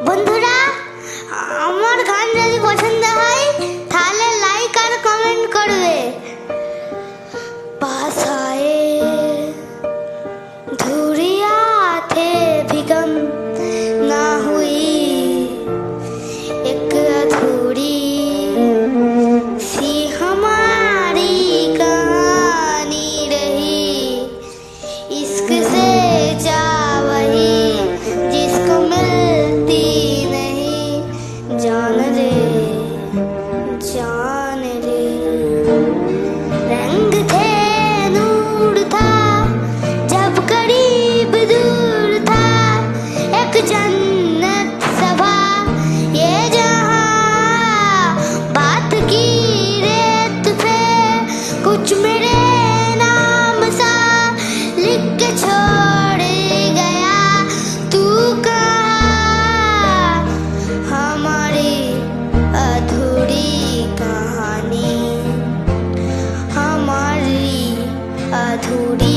বন্ধুরা, আমার গান যদি পছন্দ হয় তাহলে লাইক আর কমেন্ট করবে। पास आए धुरिया थे भी गम ना हुई, एक अधूरी सी हमारी कहानी रही। इश्क से जा वही जिसको मिलती नहीं, जान रे जान रे। रंग थे नूर था जब करीब दूर था, एक जन्नत सभा ये जहां। बात की रेत पे कुछ मेरे नाम सा लिख के छोड़ गया तू कहाँ। हमारी अधूरी कहानी, हमारी अधूरी